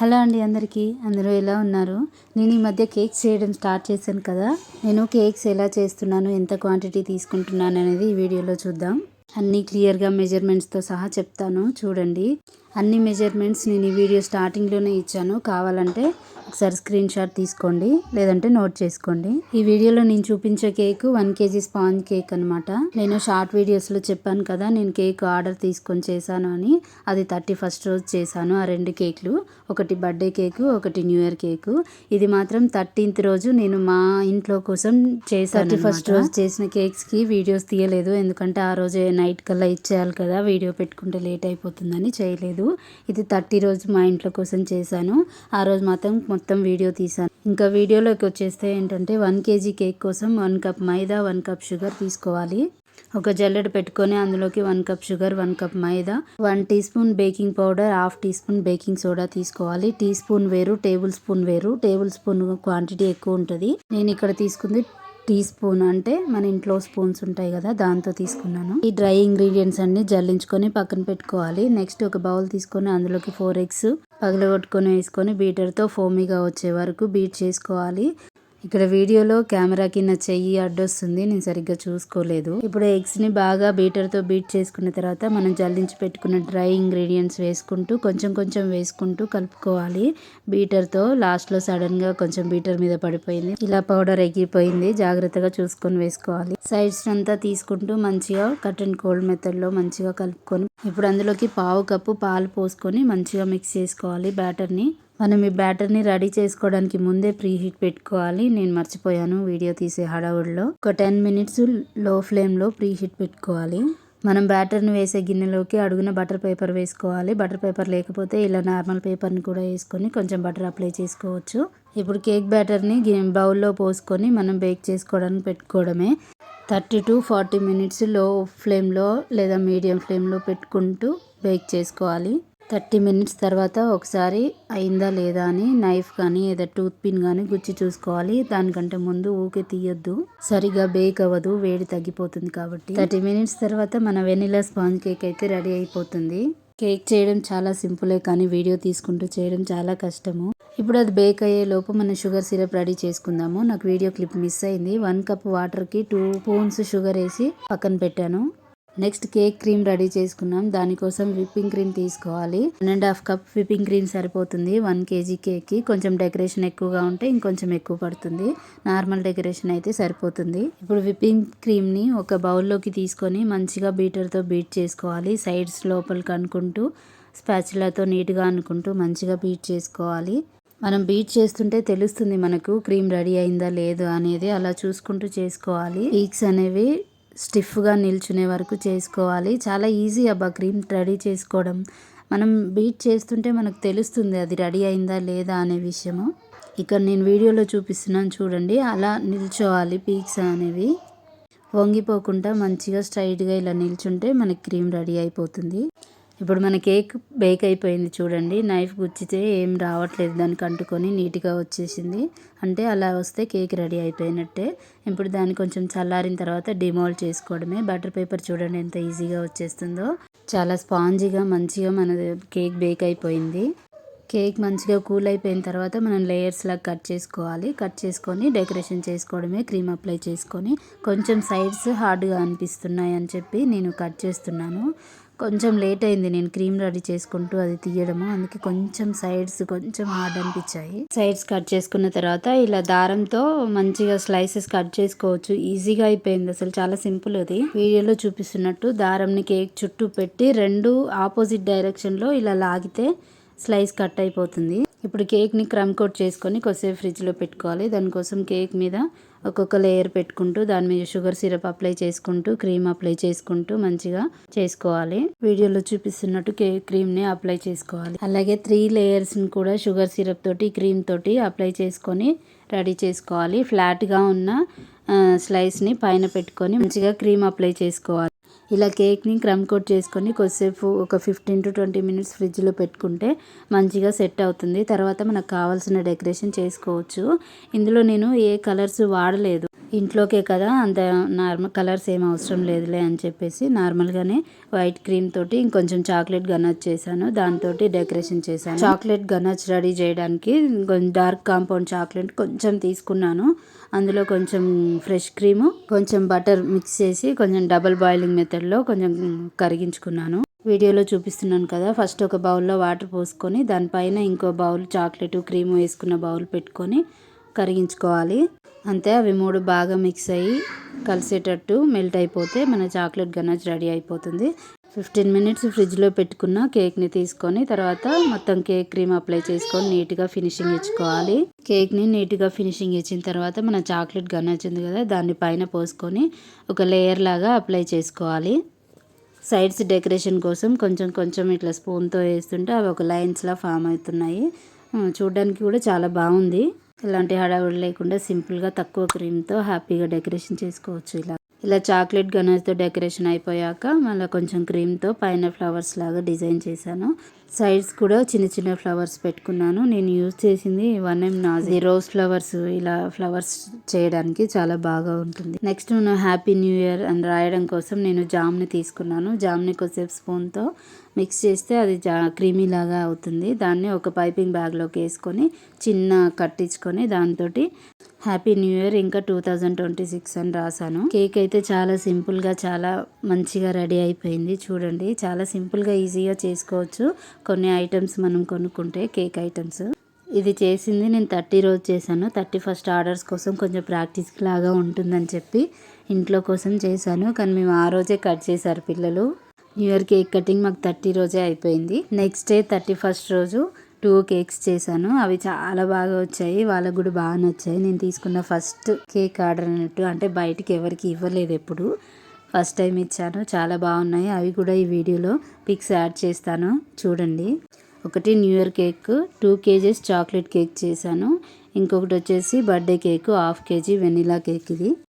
Hello అండి అందరూ ఎలా ఉన్నారు? నేను ఈ మధ్య కేక్స్ చేయడం స్టార్ట్ చేశాను కదా. నేను కేక్స్ ఎలా చేస్తున్నాను, ఎంత క్వాంటిటీ తీసుకుంటున్నాను అనేది ఈ వీడియోలో చూద్దాం. అన్నీ క్లియర్గా మెజర్మెంట్స్తో సహా చెప్తాను చూడండి. అన్ని మెజర్మెంట్స్ నేను ఈ వీడియో స్టార్టింగ్లోనే ఇచ్చాను. కావాలంటే ఒకసారి స్క్రీన్ షాట్ తీసుకోండి, లేదంటే నోట్ చేసుకోండి. ఈ వీడియోలో నేను చూపించే కేక్ 1 kg స్పాంజ్ కేక్ అనమాట. నేను షార్ట్ వీడియోస్లో చెప్పాను కదా, నేను కేక్ ఆర్డర్ తీసుకొని చేశాను అని. అది 31st రోజు చేశాను ఆ 2 కేక్లు. ఒకటి బర్త్డే కేకు, ఒకటి న్యూ ఇయర్ కేకు. ఇది మాత్రం 13th రోజు నేను మా ఇంట్లో కోసం చేశాను. 31st రోజు చేసిన కేక్స్కి వీడియోస్ తీయలేదు, ఎందుకంటే ఆ రోజు నైట్ కల్లా ఇచ్చేయాలి కదా, వీడియో పెట్టుకుంటే లేట్ అయిపోతుందని చేయలేదు. ఇది 30 రోజు మా ఇంట్లో కోసం చేశాను. ఆ రోజు మొత్తం వీడియో తీశాను. ఇంకా వీడియోలోకి వచ్చేస్తే ఏంటంటే 1 kg కేక్ కోసం 1 కప్ మైదా, 1 కప్ షుగర్ తీసుకోవాలి. ఒక జల్లెడ పెట్టుకొని అందులోకి 1 cup sugar, 1 cup maida, 1 teaspoon baking powder, half teaspoon baking soda తీసుకోవాలి. టీ స్పూన్ వేరు, టేబుల్ స్పూన్ వేరు. టేబుల్ స్పూన్ క్వాంటిటీ ఎక్కువ ఉంటుంది. నేను ఇక్కడ తీసుకుంది టీ స్పూన్, అంటే మన ఇంట్లో స్పూన్స్ ఉంటాయి కదా, దాంతో తీసుకున్నాను. ఈ డ్రై ఇంగ్రీడియంట్స్ అన్ని జల్లించుకొని పక్కన పెట్టుకోవాలి. నెక్స్ట్ ఒక బౌల్ తీసుకొని అందులోకి 4 eggs పగలగొట్టుకొని వేసుకొని బీటర్తో ఫోమీగా వచ్చే వరకు బీట్ చేసుకోవాలి. ఇక్కడ వీడియోలో కెమెరాకి నా చెయ్యి అడ్డొస్తుంది, నేను సరిగ్గా చూసుకోలేదు. ఇప్పుడు ఎగ్స్ని బాగా బీటర్తో బీట్ చేసుకున్న తర్వాత మనం జల్లించి పెట్టుకున్న డ్రై ఇంగ్రీడియంట్స్ వేసుకుంటూ కొంచెం వేసుకుంటూ కలుపుకోవాలి బీటర్తో. లాస్ట్లో సడన్గా కొంచెం బీటర్ మీద పడిపోయింది, ఇలా పౌడర్ ఎగిరిపోయింది, జాగ్రత్తగా చూసుకొని వేసుకోవాలి. సైడ్స్ అంతా తీసుకుంటూ మంచిగా కట్ అండ్ కోల్డ్ మెథడ్లో మంచిగా కలుపుకొని ఇప్పుడు అందులోకి 1/2 కప్పు పాలు పోసుకొని మంచిగా మిక్స్ చేసుకోవాలి బ్యాటర్ని. మనం ఈ బ్యాటర్ని రెడీ చేసుకోవడానికి ముందే ప్రీ హీట్ పెట్టుకోవాలి. నేను మర్చిపోయాను వీడియో తీసే హడావుడిలో. ఒక 10 minutes లో ఫ్లేమ్లో ప్రీ హీట్ పెట్టుకోవాలి. మనం బ్యాటర్ని వేసే గిన్నెలోకి అడుగున బటర్ పేపర్ వేసుకోవాలి. బటర్ పేపర్ లేకపోతే ఇలా నార్మల్ పేపర్ని కూడా వేసుకొని కొంచెం బటర్ అప్లై చేసుకోవచ్చు. ఇప్పుడు కేక్ బ్యాటర్ని బౌల్లో పోసుకొని మనం బేక్ చేసుకోవడానికి పెట్టుకోవడమే. 30 to 40 minutes లో ఫ్లేమ్లో లేదా మీడియం ఫ్లేమ్లో పెట్టుకుంటూ బేక్ చేసుకోవాలి. 30 minutes తర్వాత ఒకసారి అయిందా లేదా అని నైఫ్ కానీ ఏదో టూత్ పిన్ కానీ గుచ్చి చూసుకోవాలి. దానికంటే ముందు ఊకే తీయొద్దు, సరిగా బేక్ అవ్వదు, వేడి తగ్గిపోతుంది కాబట్టి. 30 minutes తర్వాత మన వెనిలా స్పాంజ్ కేక్ అయితే రెడీ అయిపోతుంది. కేక్ చేయడం చాలా సింపులే, కానీ వీడియో తీసుకుంటూ చేయడం చాలా కష్టము. ఇప్పుడు అది బేక్ అయ్యే లోపు మనం షుగర్ సిరప్ రెడీ చేసుకుందాము. నాకు వీడియో క్లిప్ మిస్ అయింది. 1 కప్ వాటర్కి 2 స్పూన్స్ షుగర్ వేసి పక్కన పెట్టాను. నెక్స్ట్ కేక్ క్రీమ్ రెడీ చేసుకున్నాం. దానికోసం విప్పింగ్ క్రీమ్ తీసుకోవాలి. 1.5 కప్ విప్పింగ్ క్రీమ్ సరిపోతుంది 1 kg కేక్కి. కొంచెం డెకరేషన్ ఎక్కువగా ఉంటే ఇంకొంచెం ఎక్కువ పడుతుంది, నార్మల్ డెకరేషన్ అయితే సరిపోతుంది. ఇప్పుడు విప్పింగ్ క్రీమ్ని ఒక బౌల్లోకి తీసుకొని మంచిగా బీటర్తో బీట్ చేసుకోవాలి. సైడ్స్ లోపలికి అనుకుంటూ స్పాచులాతో నీట్గా అనుకుంటూ మంచిగా బీట్ చేసుకోవాలి. మనం బీట్ చేస్తుంటే తెలుస్తుంది మనకు క్రీమ్ రెడీ అయిందా లేదా అనేది, అలా చూసుకుంటూ చేసుకోవాలి. కేక్స్ అనేవి స్టిఫ్గా నిల్చునే వరకు చేసుకోవాలి. చాలా ఈజీ అబ్బా క్రీమ్ రెడీ చేసుకోవడం. మనం బీట్ చేస్తుంటే మనకు తెలుస్తుంది అది రెడీ అయిందా లేదా అనే విషయము. ఇక్కడ నేను వీడియోలో చూపిస్తున్నాను చూడండి, అలా నిల్చోవాలి. పీక్స్ అనేవి వంగిపోకుండా మంచిగా స్ట్రైట్గా ఇలా నిల్చుంటే మనకి క్రీమ్ రెడీ అయిపోతుంది. ఇప్పుడు మన కేక్ బేక్ అయిపోయింది చూడండి. నైఫ్ గుచ్చితే ఏం రావట్లేదు, దానికి అంటుకొని నీట్గా వచ్చేసింది. అంటే అలా వస్తే కేక్ రెడీ అయిపోయినట్టే. ఇప్పుడు దాన్ని కొంచెం చల్లారిన తర్వాత డిమోల్డ్ చేసుకోవడమే. బటర్ పేపర్ చూడండి ఎంత ఈజీగా వచ్చేస్తుందో. చాలా స్పాంజీగా మంచిగా మన కేక్ బేక్ అయిపోయింది. కేక్ మంచిగా కూల్ అయిపోయిన తర్వాత మనం లేయర్స్ లాగా కట్ చేసుకోవాలి. కట్ చేసుకొని డెకరేషన్ చేసుకోవడమే. క్రీమ్ అప్లై చేసుకొని కొంచెం సైడ్స్ హార్డ్గా అనిపిస్తున్నాయి అని చెప్పి నేను కట్ చేస్తున్నాను. కొంచెం లేట్ అయింది నేను క్రీమ్ రెడీ చేసుకుంటూ అది తీయడము, అందుకే కొంచెం సైడ్స్ కొంచెం హార్డ్ అనిపించాయి. సైడ్స్ కట్ చేసుకున్న తర్వాత ఇలా దారంతో మంచిగా స్లైసెస్ కట్ చేసుకోవచ్చు. ఈజీగా అయిపోయింది, అసలు చాలా సింపుల్. అది వీడియోలో చూపిస్తున్నట్టు దారంని కేక్ చుట్టూ పెట్టి 2 ఆపోజిట్ డైరెక్షన్లో ఇలా లాగితే స్లైస్ కట్ అయిపోతుంది. ఇప్పుడు కేక్ని క్రమ్ కోట్ చేసుకొని కొద్దిసేపు ఫ్రిడ్జ్లో పెట్టుకోవాలి. దానికోసం కేక్ మీద ఒక్కొక్క లేయర్ పెట్టుకుంటూ దాని మీద షుగర్ సిరప్ అప్లై చేసుకుంటూ క్రీమ్ అప్లై చేసుకుంటూ మంచిగా చేసుకోవాలి. వీడియోలో చూపిస్తున్నట్టు కేక్ క్రీమ్ని అప్లై చేసుకోవాలి. అలాగే 3 లేయర్స్ని కూడా షుగర్ సిరప్ తోటి క్రీమ్ తోటి అప్లై చేసుకొని రెడీ చేసుకోవాలి. ఫ్లాట్గా ఉన్న స్లైస్ని పైన పెట్టుకొని మంచిగా క్రీమ్ అప్లై చేసుకోవాలి. ఇలా కేక్ని క్రమ్ కోట్ చేసుకొని కొద్దిసేపు ఒక 15 to 20 minutes ఫ్రిడ్జ్లో పెట్టుకుంటే మంచిగా సెట్ అవుతుంది. తర్వాత మనకు కావాల్సిన డెకరేషన్ చేసుకోవచ్చు. ఇందులో నేను ఏ కలర్స్ వాడలేదు, ఇంట్లోకే కదా అంత నార్మల్ కలర్స్ ఏం అవసరం లేదులే అని చెప్పేసి నార్మల్గానే వైట్ క్రీమ్ తోటి ఇంకొంచెం చాక్లెట్ గనాచ్ చేశాను. దాంతో డెకరేషన్ చేశాను. చాక్లెట్ గనాచ్ రెడీ చేయడానికి కొంచెం డార్క్ కాంపౌండ్ చాక్లెట్ కొంచెం తీసుకున్నాను. అందులో కొంచెం ఫ్రెష్ క్రీము కొంచెం బటర్ మిక్స్ చేసి కొంచెం డబుల్ బాయిలింగ్ మెథడ్లో కొంచెం కరిగించుకున్నాను. వీడియోలో చూపిస్తున్నాను కదా, ఫస్ట్ ఒక బౌల్లో వాటర్ పోసుకొని దానిపైన ఇంకో బౌల్ చాక్లెట్ క్రీము వేసుకున్న బౌల్ పెట్టుకొని కరిగించుకోవాలి. అంతే, అవి 3 బాగా మిక్స్ అయ్యి కలిసేటట్టు మెల్ట్ అయిపోతే మన చాక్లెట్ గనాచ్ రెడీ అయిపోతుంది. 15 మినిట్స్ ఫ్రిడ్జ్లో పెట్టుకున్న కేక్ని తీసుకొని తర్వాత మొత్తం కేక్ క్రీమ్ అప్లై చేసుకొని నీట్గా ఫినిషింగ్ ఇచ్చుకోవాలి. కేక్ని నీట్గా ఫినిషింగ్ ఇచ్చిన తర్వాత మన చాక్లెట్ గనాచ్ ఉంది కదా, దాన్ని పైన పోసుకొని ఒక లేయర్ లాగా అప్లై చేసుకోవాలి. సైడ్స్ డెకరేషన్ కోసం కొంచెం కొంచెం ఇట్లా స్పూన్తో వేస్తుంటే అవి ఒక లైన్స్లా ఫామ్ అవుతున్నాయి. చూడడానికి కూడా చాలా బాగుంది. ఇలాంటి హడావుడి లేకుండా సింపుల్గా తక్కువ క్రీమ్తో హ్యాపీగా డెకరేషన్ చేసుకోవచ్చు. ఇలా చాక్లెట్ గనాజ్తో డెకరేషన్ అయిపోయాక మళ్ళీ కొంచెం క్రీమ్తో పైన ఫ్లవర్స్ లాగా డిజైన్ చేశాను. సైడ్స్ కూడా చిన్న చిన్న ఫ్లవర్స్ పెట్టుకున్నాను. నేను యూజ్ చేసింది 1M నాజీ రోజ్ ఫ్లవర్స్. ఇలా ఫ్లవర్స్ చేయడానికి చాలా బాగా ఉంటుంది. నెక్స్ట్ నేను హ్యాపీ న్యూ ఇయర్ అని రాయడం కోసం నేను జామ్ని తీసుకున్నాను. జామ్ని కొద్దిసేపు స్పూన్తో మిక్స్ చేస్తే అది క్రీమీ లాగా అవుతుంది. దాన్ని ఒక పైపింగ్ బ్యాగ్లోకి వేసుకొని చిన్న కట్టించుకొని దాంతో హ్యాపీ న్యూ ఇయర్ ఇంకా 2026 అని రాశాను. కేక్ అయితే చాలా సింపుల్గా చాలా మంచిగా రెడీ అయిపోయింది. చూడండి, చాలా సింపుల్గా ఈజీగా చేసుకోవచ్చు కొన్ని ఐటమ్స్ మనం కొనుక్కుంటే కేక్ ఐటమ్స్. ఇది చేసింది నేను 30 రోజు చేశాను. 31st ఆర్డర్స్ కోసం కొంచెం ప్రాక్టీస్ లాగా ఉంటుందని చెప్పి ఇంట్లో కోసం చేశాను. కానీ మేము ఆ రోజే కట్ చేశారు పిల్లలు. న్యూ ఇయర్ కేక్ కటింగ్ మాకు 30 రోజే అయిపోయింది. నెక్స్ట్ డే 31st రోజు 2 కేక్స్ చేశాను. అవి చాలా బాగా వచ్చాయి. వాళ్ళకు కూడా బాగా నచ్చాయి. నేను తీసుకున్న ఫస్ట్ కేక్ ఆర్డర్ అన్నట్టు, అంటే బయటికి ఎవరికి ఇవ్వలేదు, ఎప్పుడు ఫస్ట్ టైం ఇచ్చాను. చాలా బాగున్నాయి. అవి కూడా ఈ వీడియోలో పిక్స్ యాడ్ చేస్తాను, చూడండి. ఒకటి new year cake 2 kgs chocolate cake చేశాను. ఇంకొకటి వచ్చేసి birthday cake 1/2 kg vanilla cake. ఇది